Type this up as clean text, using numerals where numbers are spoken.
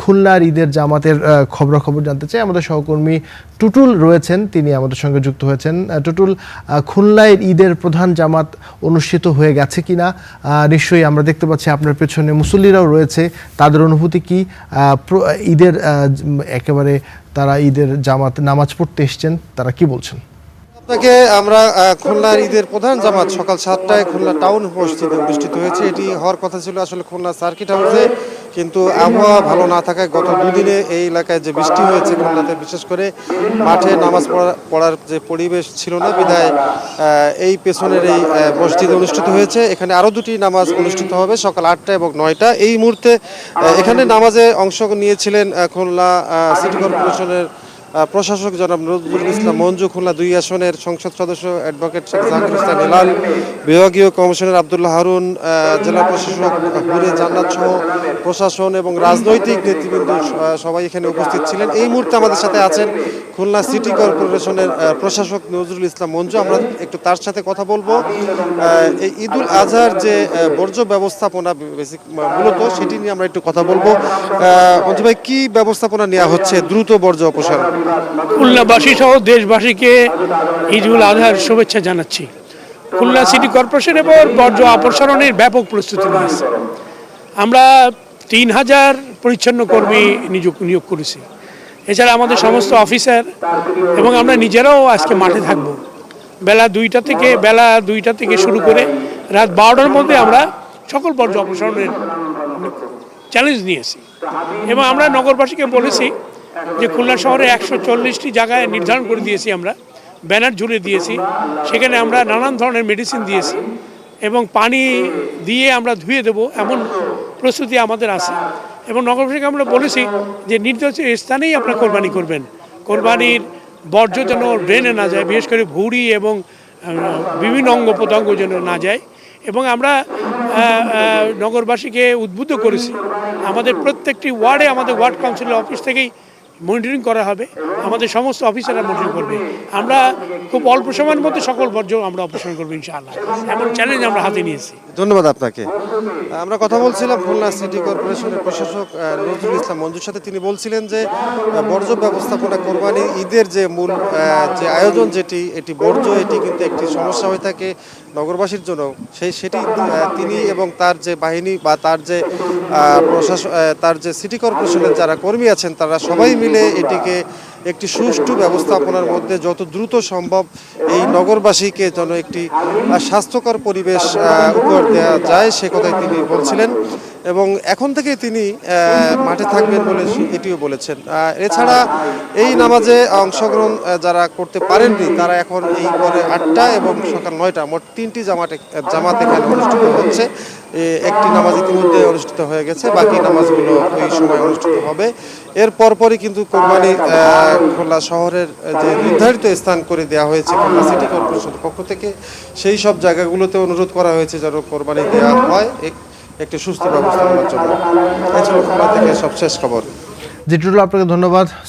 খুলনার ঈদের জামাতের খবরাখবর জানতে চাই। আমাদের সহকর্মী টুটুল রয়েছেন, তিনি আমাদের সঙ্গে যুক্ত হয়েছেন। টুটুল, খুলনায় ঈদের প্রধান জামাত অনুষ্ঠিত হয়ে গেছে কিনা? নিশ্চয়ই আমরা দেখতে পাচ্ছি আপনার পেছনে মুসল্লিরাও রয়েছে, তাদের অনুভূতি কি? ঈদের একেবারে তারা ঈদের জামাত নামাজ পড়তে এসছেন, তারা কি বলছেন? আপনাকে আমরা খুলনার ঈদের প্রধান জামাত সকাল 7টায় খুলনা টাউন মসজিদে অনুষ্ঠিত হয়েছে। এটি হওয়ার কথা ছিল আসলে খুলনা সার্কিট হাউসে, কিন্তু আবহাওয়া ভালো না থাকায় গত দুদিনে এই এলাকায় যে বৃষ্টি হয়েছে খুলনাতে, বিশেষ করে মাঠে নামাজ পড়ার যে পরিবেশ ছিল না, বিধায় এই পেছনের এই মসজিদে অনুষ্ঠিত হয়েছে। এখানে আরও দুটি নামাজ অনুষ্ঠিত হবে সকাল 8টা এবং 9টা। এই মুহূর্তে এখানে নামাজে অংশ নিয়েছিলেন খুলনা সিটি কর্পোরেশনের প্রশাসক জনাব নজরুল ইসলাম মঞ্জু, খুলনা 2 আসনের সংসদ সদস্য অ্যাডভোকেট শেখ জাহাঙ্গীর হোসেন হেলাল, বিভাগীয় কমিশনার আব্দুল্লাহ হারুন, জেলা প্রশাসক হুরে জান্নাত সহ প্রশাসন এবং রাজনৈতিক নেতৃবৃন্দ সবাই এখানে উপস্থিত ছিলেন। এই মুহূর্তে আমাদের সাথে আছেন খুলনা সিটি কর্পোরেশনের প্রশাসক নজরুল ইসলাম মঞ্জু। আমরা একটু তার সাথে কথা বলবো। এই ঈদুল আজহার যে বর্জ্য ব্যবস্থাপনা মূলত সেটি নিয়ে আমরা একটু কথা বলবো। মঞ্জু ভাই, কি ব্যবস্থাপনা নেওয়া হচ্ছে দ্রুত বর্জ্য অপসারণ? খুলনাবাসী সহ দেশবাসীকে ঈদুল আজহার শুভেচ্ছা জানাচ্ছি। খুলনা সিটি কর্পোরেশন এবং বর্জ্য অপসারণের ব্যাপক প্রস্তুতি নিয়েছে। আমরা 3000 পরিচ্ছন্ন কর্মী নিয়োগ করেছি। এছাড়া আমাদের সমস্ত অফিসার এবং আমরা নিজেরাও আজকে মাঠে থাকব। বেলা 2টা থেকে শুরু করে রাত 12টার মধ্যে আমরা সকল বর্জ্য অপসারণের চ্যালেঞ্জ নিয়েছি এবং আমরা নগরবাসীকে বলেছি যে খুলনা শহরে 140টি জায়গায় নির্ধারণ করে দিয়েছি, আমরা ব্যানার ঝুলে দিয়েছি। সেখানে আমরা নানান ধরনের মেডিসিন দিয়েছি এবং পানি দিয়ে আমরা ধুয়ে দেব এমন প্রস্তুতি আমাদের আছে। এবং নগরবাসীকে আমরা বলেছি যে নির্দিষ্ট স্থানেই আপনারা কোরবানি করবেন। কোরবানির বর্জ্য যেন ড্রেনে না যায়, বিশেষ করে ভুঁড়ি এবং বিভিন্ন অঙ্গ প্রত্যঙ্গ যেন না যায়। এবং আমরা নগরবাসীকে উদ্বুদ্ধ করেছি, আমাদের প্রত্যেকটি ওয়ার্ডে আমাদের ওয়ার্ড কাউন্সিলের অফিস থেকেই মনিটরিং করা হবে, আমাদের সমস্ত অফিসাররা মনিটরিং করবে। আমরা খুব অল্প সময়ের মধ্যে সকল বর্জ্য আমরা অপসারণ করবো ইনশাআল্লাহ। এমন চ্যালেঞ্জ আমরা হাতে নিয়েছি। ধন্যবাদ আপনাকে। আমরা কথা বলছিলাম খুলনা সিটি কর্পোরেশনের প্রশাসক নজরুল ইসলাম মঞ্জুর সাথে। তিনি বলছিলেন যে বর্জ্য ব্যবস্থাপনা কোরবানি ঈদের যে মূল যে আয়োজন, এটি বর্জ্য, এটি কিন্তু একটি সমস্যা হয়ে থাকে নগরবাসীর জন্য। সেটি তিনি এবং তার যে বাহিনী বা তার যে প্রশাসন, তার যে সিটি কর্পোরেশনের যারা কর্মী আছেন, তারা সবাই মিলে এটিকে একটি সুষ্ঠু ব্যবস্থাপনার মধ্যে যত দ্রুত সম্ভব এই নগরবাসীকে যেন একটি স্বাস্থ্যকর পরিবেশ উপহার দেওয়া যায়, সে কথাই তিনি বলছিলেন। এবং এখন থেকে তিনি মাঠে থাকবেন বলে এটিও বলেছেন। এছাড়া এই নামাজে অংশগ্রহণ যারা করতে পারেননি, তারা এখন এই পরে 8টা এবং সকাল 9টা মোট 3টি জামাত এখানে অনুষ্ঠিত হচ্ছে। একটি নামাজ ইতিমধ্যে অনুষ্ঠিত হয়ে গেছে, বাকি নামাজগুলো ওই সময় অনুষ্ঠিত হবে। এর পরপরই কিন্তু কোরবানি খুলনা শহরের যে নির্ধারিত স্থান করে দেওয়া হয়েছে খুলনা সিটি কর্পোরেশনের পক্ষ থেকে, সেই সব জায়গাগুলোতে অনুরোধ করা হয়েছে যেন কোরবানি দেওয়া হয় একটি সুস্থ ব্যবস্থাপনার জন্য। এছাড়াও খুলনা থেকে সবশেষ খবর। জি টুটুল, আপনাকে ধন্যবাদ।